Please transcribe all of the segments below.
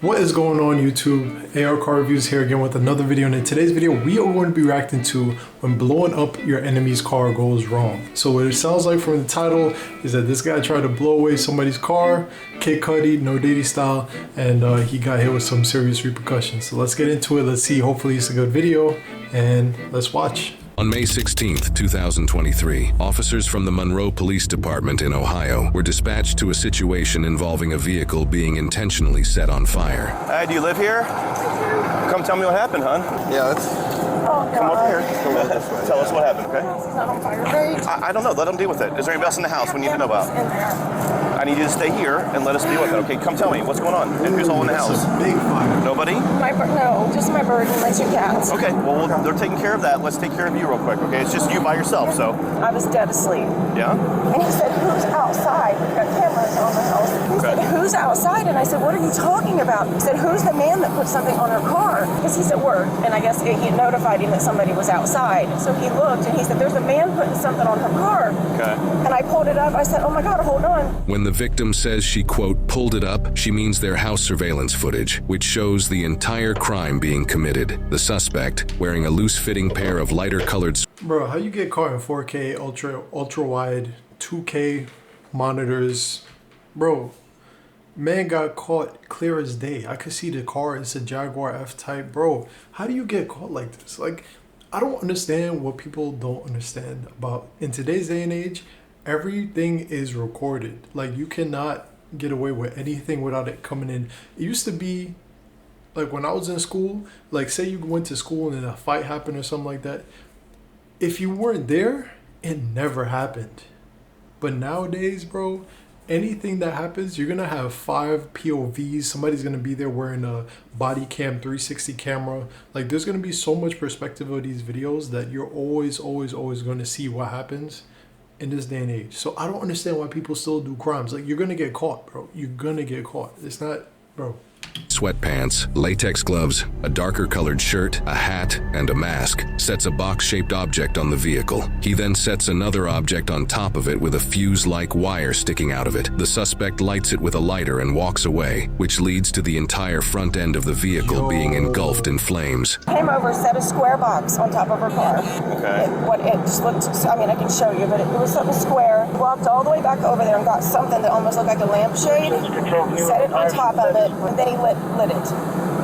What is going on YouTube? AR Car Reviews here again with another video, and in today's video we are going to be reacting to when blowing up your enemy's car goes wrong. So what it sounds like from the title is that this guy tried to blow away somebody's car, Kid Cudi, No Diddy style, and he got hit with some serious repercussions. So let's get into it. Let's see, hopefully it's a good video, and let's watch. On May 16, 2023, officers from the Monroe Police Department in Ohio were dispatched to a situation involving a vehicle being intentionally set on fire. Hey, do you live here? Come tell me what happened, hon. Yeah, that's... Come over here. Tell us what happened, okay? He's not on fire, right? I don't know. Let them deal with it. Is there anybody else in the house we need to know about? In there. I need you to stay here and let us deal with it, okay? Come tell me. What's going on? And who's all in the house? Big fire. Nobody? No, just my bird and my two cats. Okay, well, they're taking care of that. Let's take care of you real quick, okay? It's just you by yourself, so. I was dead asleep. Yeah? And he said, who's outside? We've got cameras on the house. He said, who's outside? And I said, what are you talking about? He said, who's the man that put something on her car? Because he's at work, and I guess he notified him that somebody was outside. So he looked, and he said, there's a man putting something on her car. Okay. And I pulled it up. I said, oh my God, hold on. When the victim says she, quote, pulled it up, she means their house surveillance footage, which shows the entire crime being committed. The suspect, wearing a loose-fitting pair of lighter-colored... Bro, how you get caught in 4K, ultra wide, 2K monitors? Bro, man got caught clear as day. I could see the car. It's a Jaguar F-Type. Bro, how do you get caught like this? Like, I don't understand what people don't understand about. In today's day and age, everything is recorded. Like, you cannot get away with anything without it coming in. It used to be, like, when I was in school, like, say you went to school and a fight happened or something like that. If you weren't there, it never happened. But nowadays, bro, anything that happens, you're gonna have 5 POVs. Somebody's gonna be there wearing a body cam 360 camera. Like, there's gonna be so much perspective of these videos that you're always gonna see what happens in this day and age. So I don't understand why people still do crimes. Like, you're gonna get caught, bro. You're gonna get caught. It's not, bro. Sweatpants, latex gloves, a darker colored shirt, a hat, and a mask, sets a box-shaped object on the vehicle. He then sets another object on top of it with a fuse-like wire sticking out of it. The suspect lights it with a lighter and walks away, which leads to the entire front end of the vehicle being engulfed in flames. Came over, set a square box on top of her car. Okay. It just looked, I mean, I can show you, but it was something square. Walked all the way back over there and got something that almost looked like a lampshade. Set it on top of it, and then he lit it.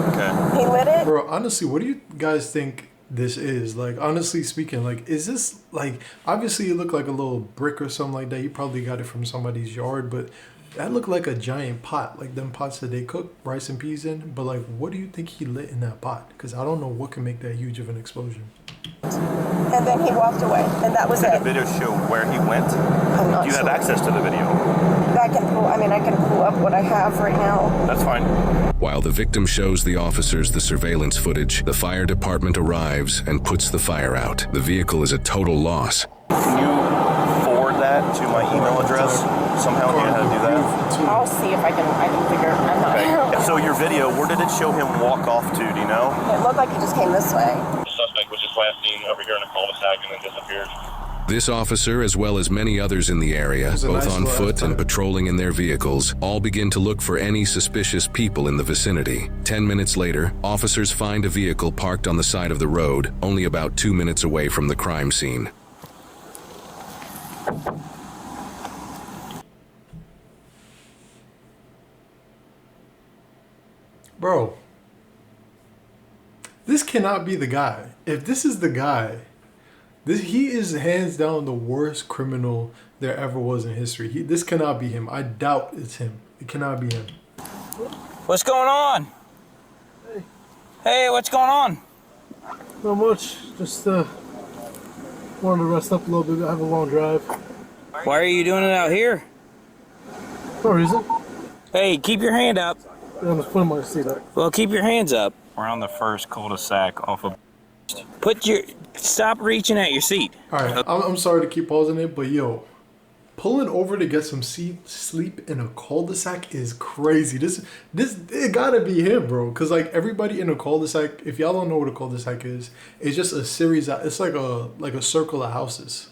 Okay. He lit it. Bro, honestly, what do you guys think this is? Like, honestly speaking, like, is this, like, obviously it looked like a little brick or something like that. You probably got it from somebody's yard, but that looked like a giant pot, like them pots that they cook rice and peas in. But, like, what do you think he lit in that pot? Because I don't know what can make that huge of an explosion. And then he walked away, and that was Did it. the video show where he went? I'm not Do you sure. have access to the video? I can pull up what I have right now. That's fine. While the victim shows the officers the surveillance footage, the fire department arrives and puts the fire out. The vehicle is a total loss. Can you forward that to my email address? Somehow do you know how to do that? I'll see if I can figure. I'm not. Okay. So your video, where did it show him walk off to? Do you know? It looked like he just came this way. The suspect was just last seen over here in a cul-de-sac and then disappeared. This officer, as well as many others in the area, both on foot and patrolling in their vehicles, all begin to look for any suspicious people in the vicinity. 10 minutes later, officers find a vehicle parked on the side of the road, only about 2 minutes away from the crime scene. Bro, this cannot be the guy. If this is the guy, he is hands down the worst criminal there ever was in history. This cannot be him. I doubt it's him. It cannot be him. What's going on? Hey. Hey, what's going on? Not much. Just wanted to rest up a little bit. I have a long drive. Why are you doing it out here? No reason. Hey, keep your hand up. I'm just putting my seat up. Well, keep your hands up. We're on the first cul-de-sac off of... Stop reaching at your seat. All right, I'm sorry to keep pausing it, but yo, pulling over to get some sleep in a cul-de-sac is crazy. This it gotta be him, bro. Cause like everybody in a cul-de-sac, if y'all don't know what a cul-de-sac is, it's just a series of, it's like a circle of houses.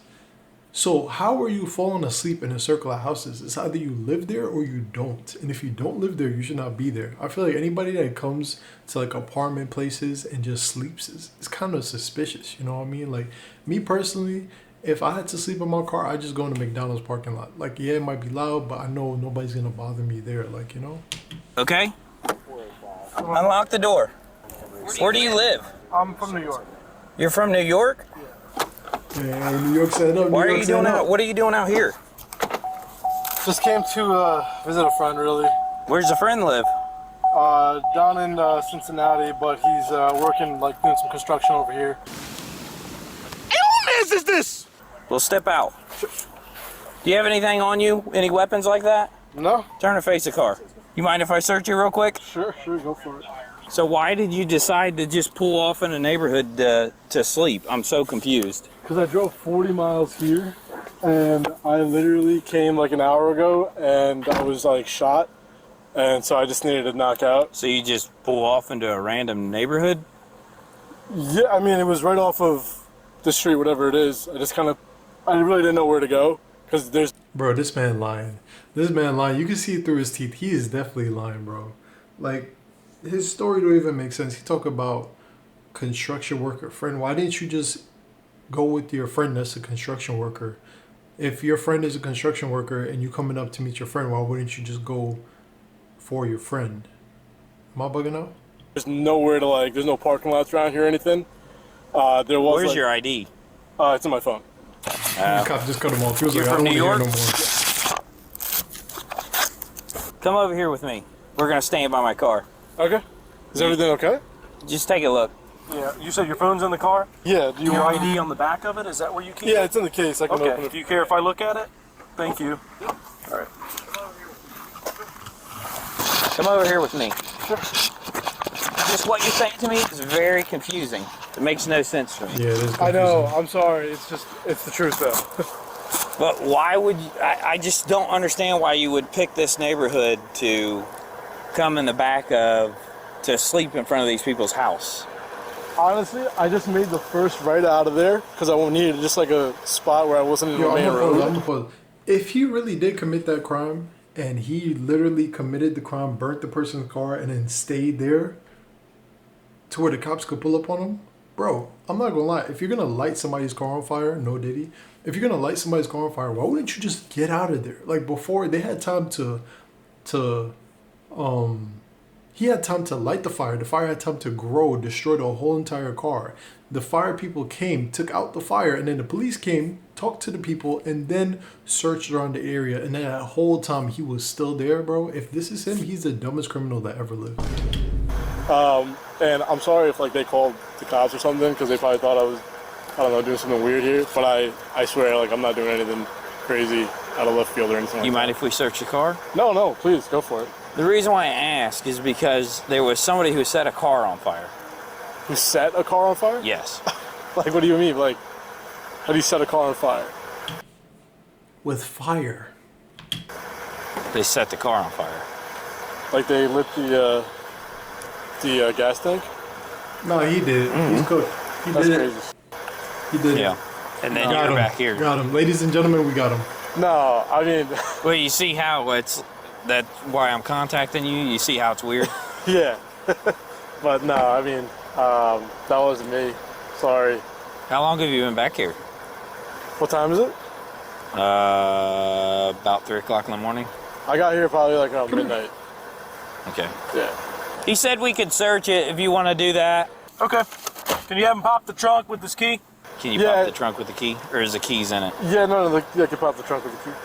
So how are you falling asleep in a circle of houses? It's either you live there or you don't. And if you don't live there, you should not be there. I feel like anybody that comes to like apartment places and just sleeps is kind of suspicious. You know what I mean? Like me personally, if I had to sleep in my car, I just go in the McDonald's parking lot. Like yeah, it might be loud, but I know nobody's gonna bother me there. Like you know. Okay. Unlock the door. Where do you live? I'm from New York. You're from New York? Yeah, New York set up. What are you doing out? What are you doing out here? Just came to visit a friend, really. Where's the friend live? Down in Cincinnati, but he's working, like, doing some construction over here. Hey, who man's is this? Well, step out. Do you have anything on you? Any weapons like that? No? Turn and face the car. You mind if I search you real quick? Sure, go for it. So why did you decide to just pull off in a neighborhood to sleep? I'm so confused. Because I drove 40 miles here, and I literally came like an hour ago, and I was like shot, and so I just needed to knock out. So you just pull off into a random neighborhood? Yeah, I mean, it was right off of the street, whatever it is. I really didn't know where to go, because there's... Bro, this man lying. This man lying. You can see it through his teeth. He is definitely lying, bro. Like, his story don't even make sense. He talk about construction worker friend. Why didn't you just go with your friend that's a construction worker? If your friend is a construction worker and you coming up to meet your friend, why wouldn't you just go for your friend? Am I bugging out? There's nowhere to, like, there's no parking lots around here or anything. There was, Where's like, your ID? it's in my phone. The cop just cut him off. He was You're like, from I don't New want to York? hear no more. Come over here with me. We're gonna stand by my car. Okay. Is everything okay? Just take a look. Yeah, you said your phone's in the car? Yeah. Do you Your want... ID on the back of it? Is that where you keep Yeah, it? it's in the case. I can Okay. open it. Do you care if I look at it? Thank you. All right. Come over here with me. Just what you're saying to me is very confusing. It makes no sense to me. Yeah, it is I know. confusing. I'm sorry. It's the truth, though. But why would you, I just don't understand why you would pick this neighborhood to come in the back of to sleep in front of these people's house. Honestly, I just made the first right out of there because I needed just like a spot where I wasn't in the main road. If he really did commit that crime and he literally committed the crime, burnt the person's car, and then stayed there to where the cops could pull up on him, bro, I'm not gonna lie. If you're gonna light somebody's car on fire, no Diddy. If you're gonna light somebody's car on fire, why wouldn't you just get out of there? Like before, they had time he had time to light the fire. The fire had time to grow, destroy the whole entire car. The fire people came, took out the fire, and then the police came, talked to the people, and then searched around the area. And then that whole time, he was still there, bro. If this is him, he's the dumbest criminal that ever lived. And I'm sorry if like they called the cops or something because they probably thought I was, I don't know, doing something weird here. But I swear, like I'm not doing anything crazy out of left field or anything. You like mind if we search the car? that. No, please go for it. The reason why I ask is because there was somebody who set a car on fire. Who set a car on fire? Yes. Like, what do you mean? Like, how do you set a car on fire? With fire. They set the car on fire. Like they lit the gas tank? No, he did. He's cooked. He That's did crazy. it. He did Yeah. it. And then Got you're him. back here. Got him. Ladies and gentlemen, we got him. No, I mean, Well, you see how that's why I'm contacting you? You see how it's weird? yeah. But no, I mean, that wasn't me. Sorry. How long have you been back here? What time is it? About 3 o'clock in the morning. I got here probably like around midnight. Okay. Yeah. He said we could search it if you want to do that. Okay. Can you have him pop the trunk with this key? Can you Yeah. pop the trunk with the key? Or is the keys in it? Yeah, no, I can pop the trunk with the key.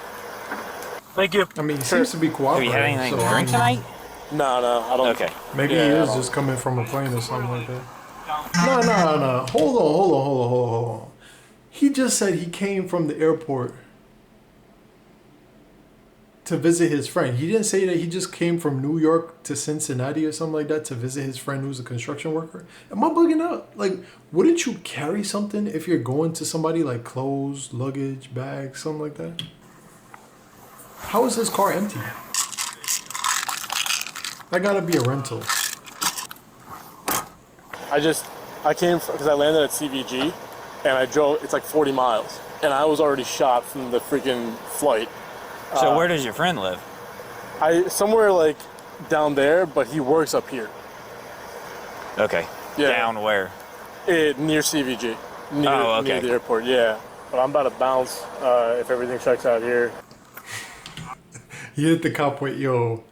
Thank you. I mean, he seems to be Have cooperating. you had anything so, to drink tonight? No, I don't. Okay. Maybe Yeah, he I is don't- just coming from a plane or something like that. No. Hold on. He just said he came from the airport to visit his friend. He didn't say that he just came from New York to Cincinnati or something like that to visit his friend who's a construction worker. Am I bugging out? Like, wouldn't you carry something if you're going to somebody, like clothes, luggage, bags, something like that? How is his car empty? That gotta be a rental. I came because I landed at CVG, and I drove. It's like 40 miles. and I was already shot from the freaking flight. So where does your friend live? Somewhere like down there, but he works up here. Okay. Yeah. Down where? Near CVG. Near the airport, yeah. But I'm about to bounce if everything checks out here. He hit the cop with, yo,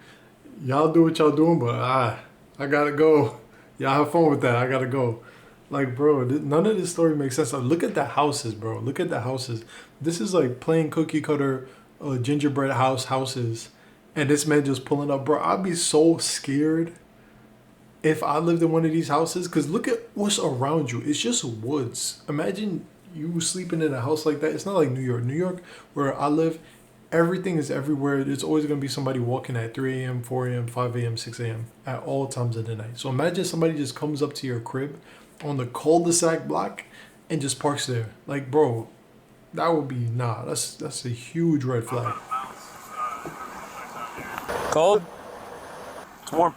y'all do what y'all doing, but I gotta go. Y'all have fun with that. I gotta go. Like, bro, none of this story makes sense. Look at the houses, bro. Look at the houses. This is like plain cookie cutter gingerbread houses. And this man just pulling up, bro. I'd be so scared if I lived in one of these houses. Because look at what's around you. It's just woods. Imagine you sleeping in a house like that. It's not like New York. New York, where I live, everything is everywhere. There's always going to be somebody walking at 3 a.m., 4 a.m., 5 a.m., 6 a.m. at all times of the night. So imagine somebody just comes up to your crib on the cul-de-sac block and just parks there. Like, bro, that would be, that's a huge red flag. Cold? It's warm.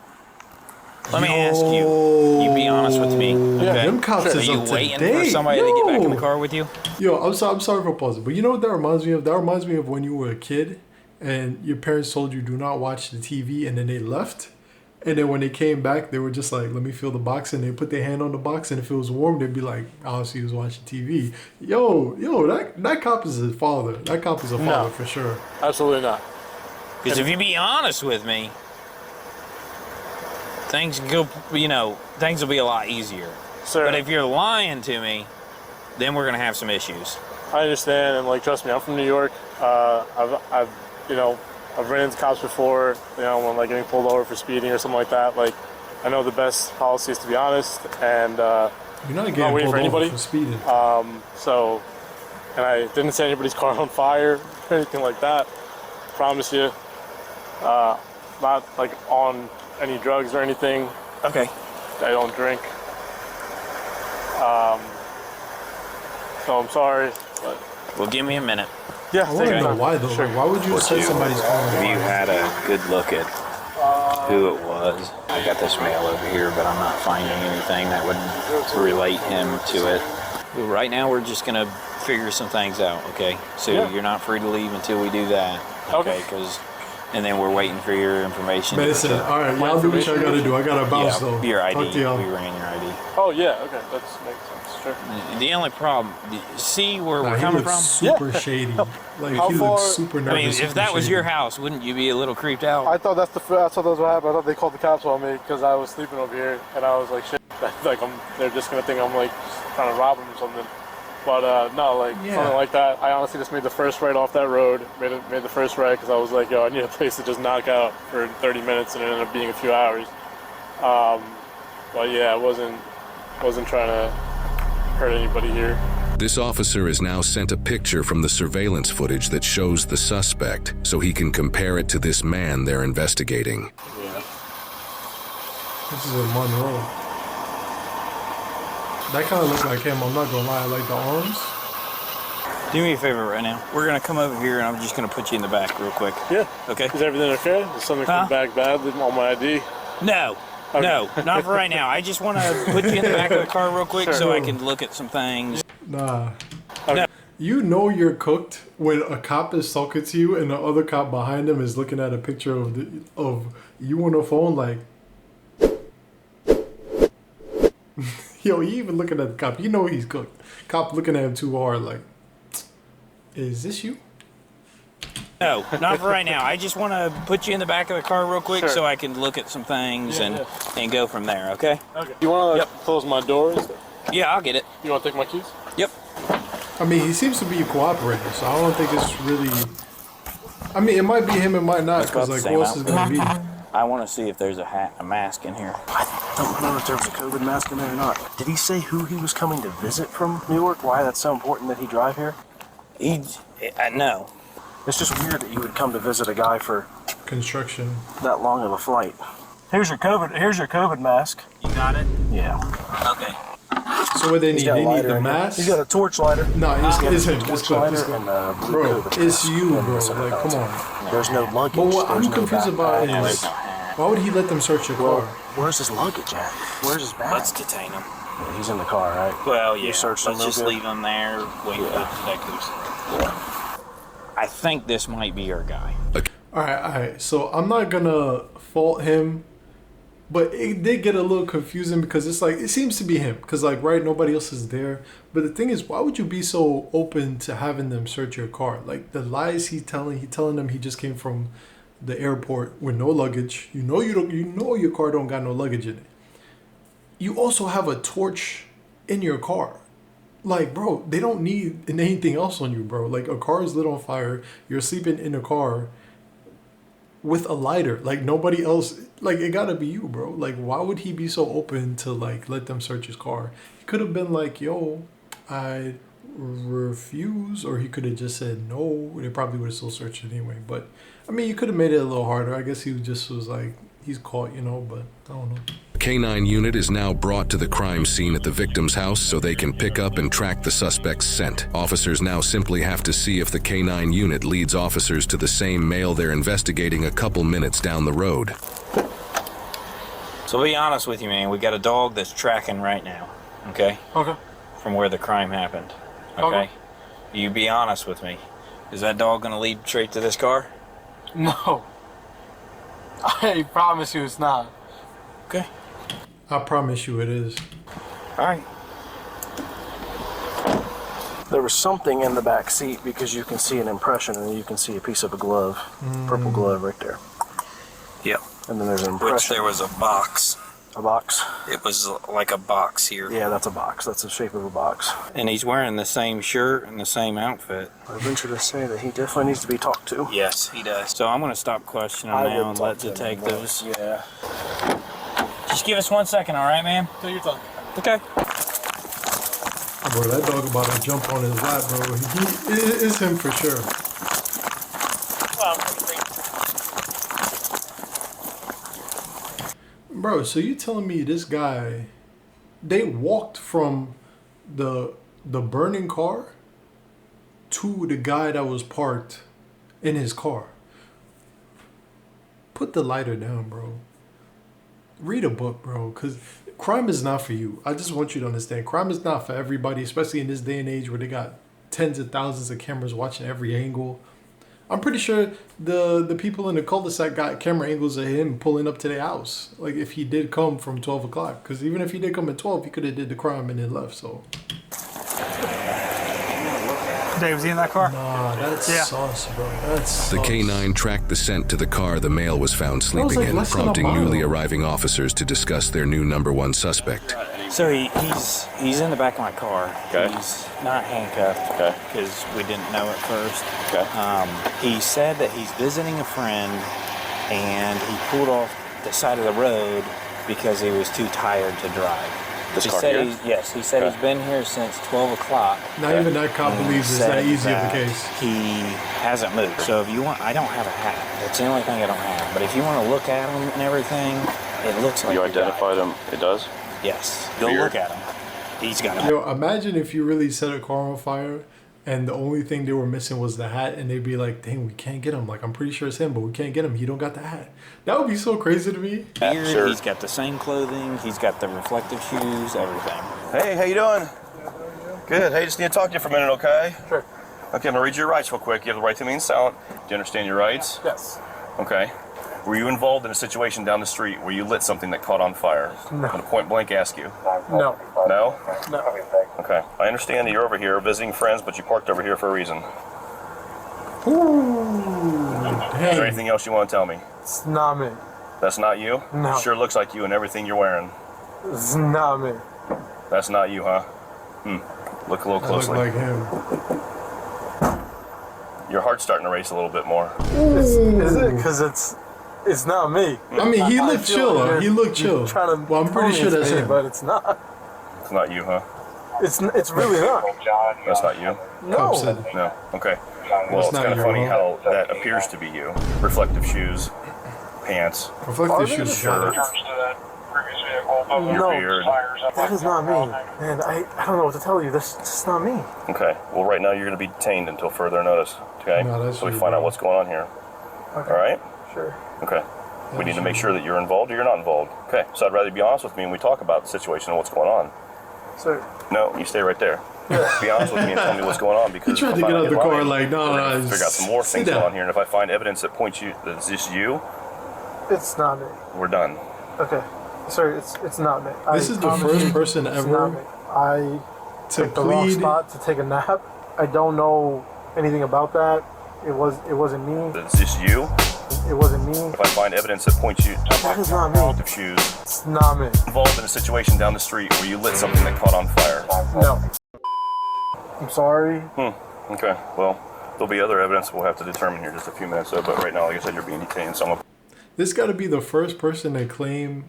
Let me ask you. You be honest with me. Yeah, Okay? them cops Are is you up waiting today. for somebody to get back in the car with you? Yo, I'm sorry for pausing, but you know what that reminds me of? That reminds me of when you were a kid and your parents told you do not watch the TV and then they left. And then when they came back, they were just like, let me feel the box. And they put their hand on the box. And if it was warm, they'd be like, oh, so he was watching TV. Yo, that cop is a father. That cop is a father for sure. Absolutely not. Because if you be honest with me, things will be a lot easier. Sir, But if you're lying to me, then we're gonna have some issues. I understand, and like, trust me, I'm from New York. I've ran into cops before. When like getting pulled over for speeding or something like that. Like, I know the best policy is to be honest, and You're not getting waiting pulled for anybody. over for speeding. And I didn't set anybody's car on fire or anything like that. Promise you. Not like on any drugs or anything. Okay. I don't drink. So I'm sorry, but Well, give me a minute. yeah. I want to know why, though. Sure. Like, why would you set somebody's car on Have you fire? had a good look at who it was? I got this mail over here, but I'm not finding anything that would relate him to it. Right now, we're just gonna figure some things out, okay? So you're not free to leave until we do that, okay? And then we're waiting for your information. Listen, all right, y'all do what y'all gotta do. I gotta bounce, though. Your ID. Talk to y'all. We ran your ID. Oh yeah, okay, that makes sense. Sure. The only problem, see where Nah, we're he coming looks from? super shady. Like, How he far- looks super nervous. I mean, if super that was shady. your house, wouldn't you be a little creeped out? I thought that's what what happened. I thought they called the cops on me because I was sleeping over here, and I was like, shit, like they're just gonna think I'm like trying to rob them or something. But no, like something like that. I honestly just made the first right off that road. Made the first right because I was like, yo, I need a place to just knock out for 30 minutes, and it ended up being a few hours. But yeah, I wasn't trying to hurt anybody here. This officer has now sent a picture from the surveillance footage that shows the suspect so he can compare it to this man they're investigating. Yeah. This is a Monroe. That kind of looks like him. I'm not gonna lie. I like the arms. Do me a favor right now. We're gonna come over here, and I'm just gonna put you in the back real quick. Yeah. Okay. Is everything okay? Is something come back badly on my ID? No. Okay. No, not for right now. I just want to put you in the back of the car real quick Sure. so I can look at some things. Nah. No. You know you're cooked when a cop is talking to you and the other cop behind him is looking at a picture of you on the phone like, yo, he even looking at the cop. You know he's cooked. Cop looking at him too hard like, is this you? No, not for right now. I just want to put you in the back of the car real quick Sure. so I can look at some things and go from there, okay? Okay. You want to close my doors? Yeah, I'll get it. You want to take my keys? Yep. I mean, he seems to be a cooperator, so I don't think it's really. I mean, it might be him, it might not, because like, Same who else is gonna be? I want to see if there's a mask in here. I don't know if there was a COVID mask in there or not. Did he say who he was coming to visit from New York? Why that's so important that he drive here? No. It's just weird that you would come to visit a guy for Construction. that long of a flight. Here's your COVID mask. You got it? Yeah. Okay. So what they need? He's got a They need lighter the in here. mask. He's got a torch lighter. No, it's him. It's Torch Cliff. lighter It's Cliff. and a blue Bro, COVID it's mask. you, And bro. some Like, belts. come on. There's no luggage. But what There's I'm no confused about backpack. is why would he let them search your Well, car? where's his luggage at? Where's his bag? Let's detain him. He's in the car, right? Well, yeah. You searched him Let's just real good? leave him there, wait for the detectives. I think this might be our guy. All right. So I'm not gonna fault him, but it did get a little confusing because it's like it seems to be him because like right, nobody else is there. But the thing is, why would you be so open to having them search your car? Like the lies he telling them he just came from the airport with no luggage. You know your car don't got no luggage in it. You also have a torch in your car. Like, bro, they don't need anything else on you, bro. Like, a car is lit on fire. You're sleeping in a car with a lighter. Like, nobody else. Like, it gotta be you, bro. Like, why would he be so open to, like, let them search his car? He could have been like, yo, I refuse. Or he could have just said no. They probably would have still searched it anyway. But, I mean, you could have made it a little harder. I guess he just was like, he's caught, but I don't know. The K9 unit is now brought to the crime scene at the victim's house so they can pick up and track the suspect's scent. Officers now simply have to see if the K9 unit leads officers to the same male they're investigating a couple minutes down the road. So to be honest with you, man, we got a dog that's tracking right now, okay? Okay. From where the crime happened, okay? You be honest with me. Is that dog gonna lead straight to this car? No. I promise you it's not. Okay. I promise you it is. All right. There was something in the back seat because you can see an impression and you can see a piece of a glove, purple glove right there. Yep. And then there's an impression. Which there was a box. A box? It was like a box here. Yeah, that's a box. That's the shape of a box. And he's wearing the same shirt and the same outfit. I venture to say that he definitely needs to be talked to. Yes, he does. So I'm going to stop questioning him now and let detectives. Yeah. Just give us 1 second, all right, ma'am? Take your time. Okay. Bro, that dog about to jump on his lap, bro. He is him for sure. Bro, so you telling me this guy, they walked from the burning car to the guy that was parked in his car. Put the lighter down, bro. Read a book, bro, because crime is not for you. I just want you to understand. Crime is not for everybody, especially in this day and age where they got tens of thousands of cameras watching every angle. I'm pretty sure the people in the cul-de-sac got camera angles of him pulling up to their house. Like, if he did come from 12 o'clock. Because even if he did come at 12, he could have did the crime and then left, so. Dave, was he in that car? Nah, that's sauce, bro. That's sauce. The K9 tracked the scent to the car the male was found sleeping like in, less than a prompting mile. newly arriving officers to discuss their new #1 suspect. So he's in the back of my car. Okay. He's not handcuffed. Okay. Because we didn't know at first. Okay. He said that he's visiting a friend, and he pulled off the side of the road because he was too tired to drive. This He car said here? yes. He said Okay. he's been here since 12 o'clock. Not even that cop believes it's Said that easy of a that case. He hasn't moved. So if you want, I don't have a hat. That's the only thing I don't have. But if you want to look at him and everything, it looks like You the guy. identified him. It does? Yes. Go Weird. look at him. He's got a Yo, imagine if you really set a car on fire and the only thing they were missing was the hat and they'd be like, dang, we can't get him. Like, I'm pretty sure it's him, but we can't get him. He don't got the hat. That would be so crazy to me. beard. Sure. He's got the same clothing. He's got the reflective shoes, everything. Hey, how you doing? Good. Hey, just need to talk to you for a minute, okay? Sure. Okay, I'm gonna read you your rights real quick. You have the right to remain silent. Do you understand your rights? Yes. Okay. Were you involved in a situation down the street where you lit something that caught on fire? No. I'm gonna point blank ask you. No. No? No. Okay. I understand that you're over here visiting friends, but you parked over here for a reason. Ooh, Is there dang. anything else you want to tell me? It's not me. That's not you? No. Sure looks like you and everything you're wearing. It's not me. That's not you, huh? Look a little That look closely. like him. Your heart's starting to race a little bit more. Is it? Because it's not me. I mean, he looked feel chill. like Though. you're- He looked chill. You're trying to Well, I'm pretty tell sure me that's it's me, him. but it's not. It's not you, huh? It's really not. That's not you? No. Cop said, No. Okay. Well, it's not kind of your funny own. how that appears to be you. Reflective shoes, pants, reflective shoes. shirt, your No. beard. That is not me. Man, I don't know what to tell you. This is not me. Okay. Well, right now you're going to be detained until further notice. Okay. No, that's so we you, find bro. out what's going on here. Okay. All right. Sure. Okay. We That's need to make you. sure that you're involved or you're not involved. Okay. So I'd rather you be honest with me when we talk about the situation and what's going on. So, No, you stay right there. be honest with me and tell me what's going on, because He tried to if I get out get the car lying, like, no, we're no, gonna figure out some more sit things down. on here, and if I find evidence that points you that it's just you, It's not me. we're done. Okay. Sorry, it's not me. This is the first person It's not me. ever I to picked the wrong plead. spot to take a nap. I don't know anything about that. It wasn't me. That it's just you. It wasn't me. If I find evidence that points you That is not me. to shoes, It's not me. involved in a situation down the street where you lit something that caught on fire. No. I'm sorry. Okay. Well, there'll be other evidence we'll have to determine here in just a few minutes. But right now, like I said, you're being detained. So I'm gonna This got to be the first person to claim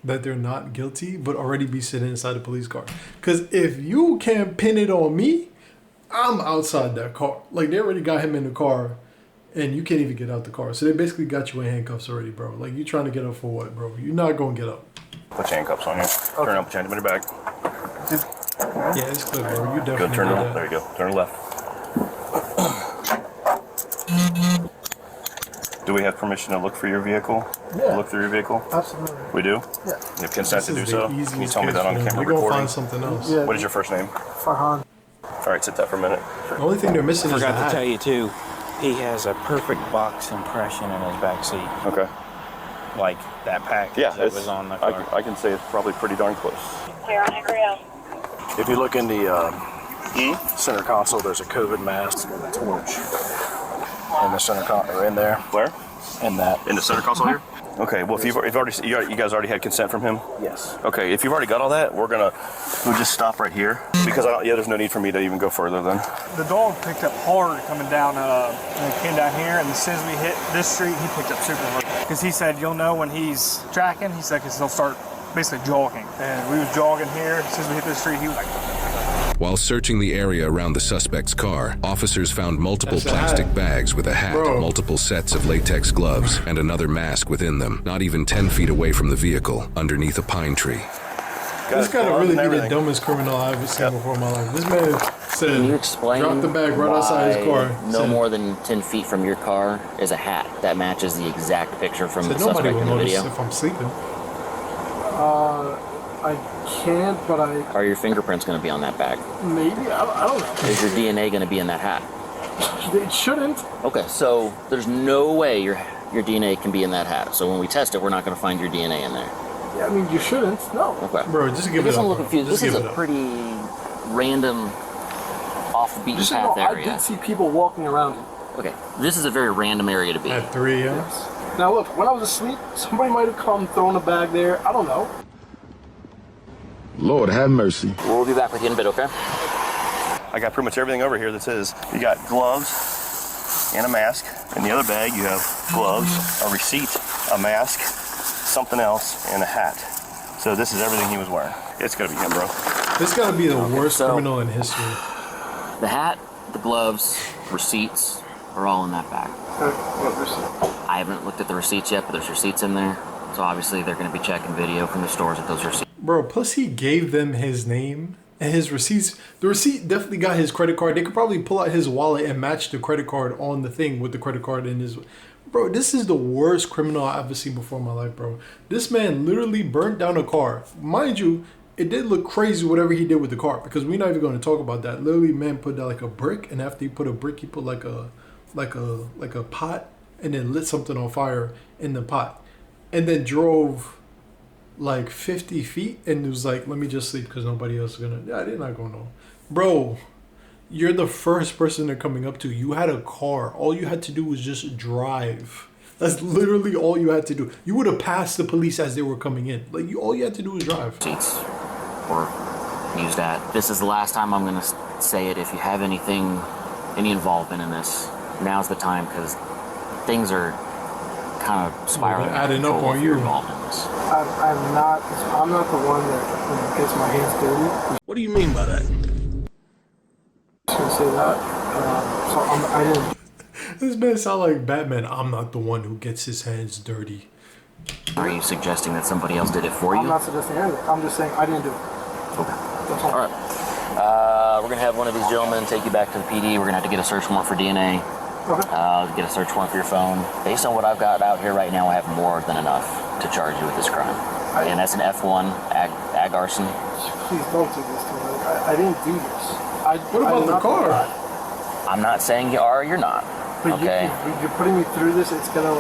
that they're not guilty, but already be sitting inside a police car. Because if you can't pin it on me, I'm outside that car. Like, they already got him in the car, and you can't even get out the car. So they basically got you in handcuffs already, bro. Like, you trying to get up for what, bro? You're not going to get up. put your handcuffs on you. Turn up, put your hand in your bag. Yeah, it's clear, bro. You definitely Go turn did left. that. There you go. Turn left. Do we have permission to look for your vehicle? Yeah. Look through your vehicle? Absolutely. We do? Yeah. You have consent to do This is so? the Can you tell me that on easiest camera case, man. We're going to recording? find something else. Yeah. What is your first name? Farhan. All right, sit that for a minute. The only thing they're missing is the Forgot to hat. tell you too, he has a perfect box impression in his back seat, Okay. like that package Yeah, that was on the car. I can say it's probably pretty darn close. Clear on Hickory Hill. If you look in the center console, there's a COVID mask and a torch in the center console, in there. Where? In that. In the center console here? Okay, well, if you guys already had consent from him? Yes. Okay, if you've already got all that, we'll just stop right here, because there's no need for me to even go further then. The dog picked up hard coming down, and he came down here, and as soon as we hit this street, he picked up super hard. Because he said, you'll know when he's tracking, he said, because he'll start basically jogging. And we was jogging here, as soon as we hit this street, he was like... While searching the area around the suspect's car, officers found multiple That's a plastic hat. bags with a hat, Bro. multiple sets of latex gloves, and another mask within them, not even 10 feet away from the vehicle, underneath a pine tree. This got to gloves really and be the everything. dumbest criminal I've ever seen before in my life. This man said, Can you explain drop the bag right outside his why car. no Said- more than 10 feet from your car is a hat that matches the exact picture from said the nobody suspect will in the notice video? if I'm sleeping. I can't, but I Are your fingerprints going to be on that bag? maybe. I don't know. Is your DNA going to be in that hat? It shouldn't. Okay, so there's no way your DNA can be in that hat. So when we test it, we're not going to find your DNA in there. Yeah, I mean, you shouldn't. No. Okay. Bro, just give I it guess up. I'm a little bro. confused. Just This is give a it up. pretty random, off the beaten Just so path you know, I area. did see people walking around it. Okay, this is a very random area to be. At 3 a.m. Now look, when I was asleep, somebody might have come, thrown a bag there. I don't know. Lord have mercy. We'll be back with you in a bit, okay? I got pretty much everything over here that says you got gloves and a mask. In the other bag, you have gloves, a receipt, a mask, something else, and a hat. So this is everything he was wearing. It's gonna be him, bro. This got to be the worst so- criminal in history. The hat, the gloves, receipts are all in that bag. I haven't looked at the receipts yet, but there's receipts in there. So obviously they're going to be checking video from the stores at those receipts. Bro, plus he gave them his name and his receipts. The receipt definitely got his credit card. They could probably pull out his wallet and match the credit card on the thing with the credit card in his... Bro, this is the worst criminal I've ever seen before in my life, bro. This man literally burnt down a car. Mind you, it did look crazy whatever he did with the car, because we're not even going to talk about that. Literally, man put down like a brick, and after he put a brick, he put like a pot, and then lit something on fire in the pot, and then drove like 50 feet and was like, let me just sleep because nobody else is gonna... Yeah, they're not going on. Bro, you're the first person they're coming up to. You had a car. All you had to do was just drive. That's literally all you had to do. You would have passed the police as they were coming in. Like, all you had to do was drive. Receipts or use that. This is the last time I'm going to say it. If you have any involvement in this, now's the time, because things are kind of spiraling out of adding up control on if you're you. involved in this. I'm not the one that gets my hands dirty. What do you mean by that? I was gonna say that. I didn't. This man sound like Batman. I'm not the one who gets his hands dirty. Are you suggesting that somebody else did it for you? I'm not suggesting anything. I'm just saying I didn't do it. Okay. That's all. All right. We're going to have one of these gentlemen take you back to the PD. We're going to have to get a search warrant for DNA. Okay. Get a search warrant for your phone. Based on what I've got out here right now, I have more than enough to charge you with this crime. And that's an F1 ag arson. Please don't do this to me. I didn't do this. What about the car? I'm not saying you are or you're not. But Okay. you're putting me through this. It's gonna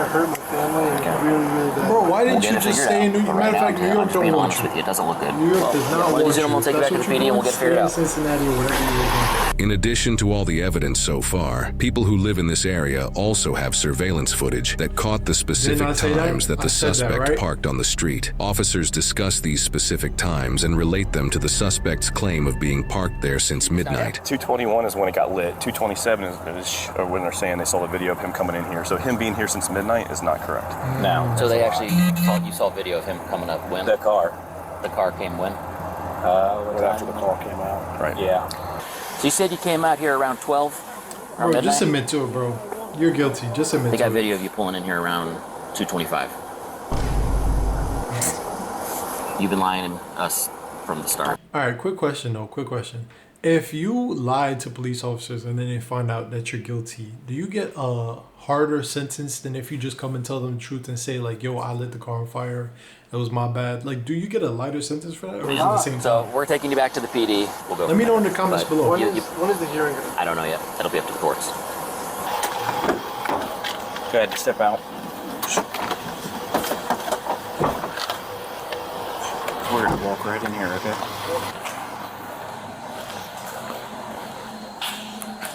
hurt my family and really bad. Bro, why didn't We'll you get it just figured stay in New out. York? But Matter of right fact, now, New I'm York just don't being want honest you. with you. It doesn't look good. New York does not What want is it? you. I'm gonna take you That's back to the what PD and we'll get it figured out. Stay in Cincinnati or wherever you live. In addition to all the evidence so far, people who live in this area also have surveillance footage that caught the specific Didn't I say that? times that I the said that, suspect right? parked on the street. Officers discuss these specific times and relate them to the suspect's claim of being parked there since midnight. 2:21 is when it got lit. 2:27 is when they're saying they saw the video of him coming in here. So him being here since midnight is not correct. No. So they actually you saw video of him coming up when? The car. The car came when? Right after the call came out. Right. Yeah. So you said you came out here around 12? Or Bro, midnight? just admit to it, bro. You're guilty. Just admit They to got it. video of you pulling in here around 2:25. You've been lying to us from the start. All right, quick question though. Quick question. If you lied to police officers and then they find out that you're guilty, do you get a harder sentence than if you just come and tell them the truth and say like, "Yo, I lit the car on fire. It was my bad." Like, do you get a lighter sentence for that, or is it the same So time? we're taking you back to the PD. We'll go. Let me know in the comments But below. When is the hearing? I don't know yet. That'll be up to the courts. Go ahead, step out. We're gonna walk right in here, okay?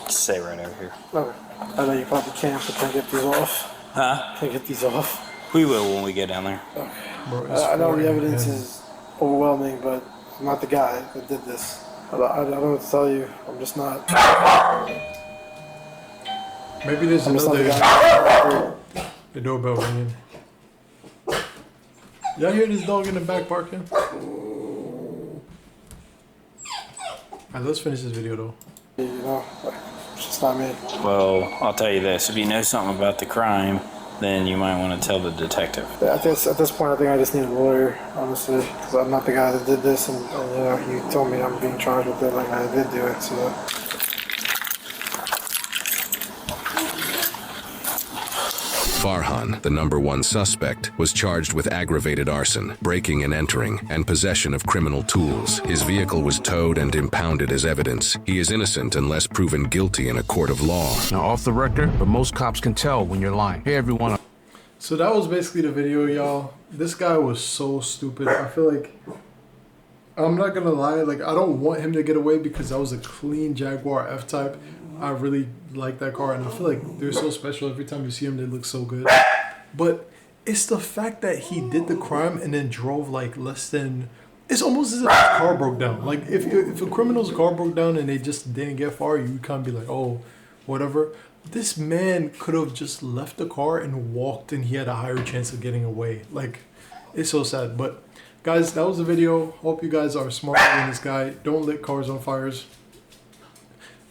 Stay right over here. Okay. I know you probably can't, but can I get these off? Huh? Can I get these off? We will when we get down there. Bro, it's I know 4 the evidence a.m. is overwhelming, but I'm not the guy that did this. I don't know what to tell you. I'm just not. Maybe there's I'm just not the another. guy. The doorbell ringing. Y'all hear this dog in the back barking? Alright, let's finish this video though. You know, it's just not me. Well, I'll tell you this. If you know something about the crime, then you might want to tell the detective. At this point, I think I just need a lawyer, honestly, because I'm not the guy that did this, and you know, you told me I'm being charged with it, like I did do it, so. Farhan, the #1 suspect, was charged with aggravated arson, breaking and entering, and possession of criminal tools. His vehicle was towed and impounded as evidence. He is innocent unless proven guilty in a court of law. Now, off the record, but most cops can tell when you're lying. Hey, everyone. So that was basically the video, y'all. This guy was so stupid. I feel like, I'm not gonna lie, like I don't want him to get away because that was a clean Jaguar F-Type. I really like that car and I feel like they're so special. Every time you see them, they look so good. But it's the fact that he did the crime and then drove like less than, it's almost as if his car broke down. Like if a criminal's car broke down and they just didn't get far, you can't be like, oh, whatever. This man could have just left the car and walked and he had a higher chance of getting away. Like, it's so sad. But guys, that was the video. Hope you guys are smarter than this guy. Don't lit cars on fires.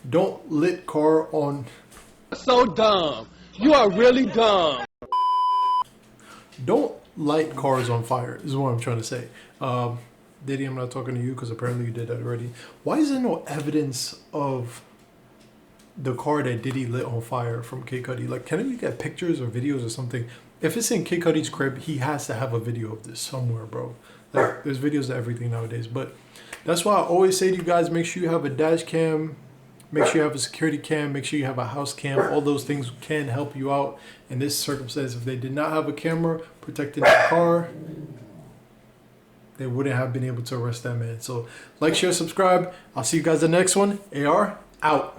Don't lit car on. So dumb. You are really dumb. Don't light cars on fire is what I'm trying to say. Diddy, I'm not talking to you because apparently you did that already. Why is there no evidence of the car that Diddy lit on fire from Kid Cudi? Like, can we get pictures or videos or something? If it's in Kid Cudi's crib, he has to have a video of this somewhere, bro. Like, there's videos of everything nowadays. But that's why I always say to you guys, make sure you have a dash cam. Make sure you have a security cam. Make sure you have a house cam. All those things can help you out in this circumstance. If they did not have a camera protecting the car, they wouldn't have been able to arrest that man. So like, share, subscribe. I'll see you guys in the next one. AR, out.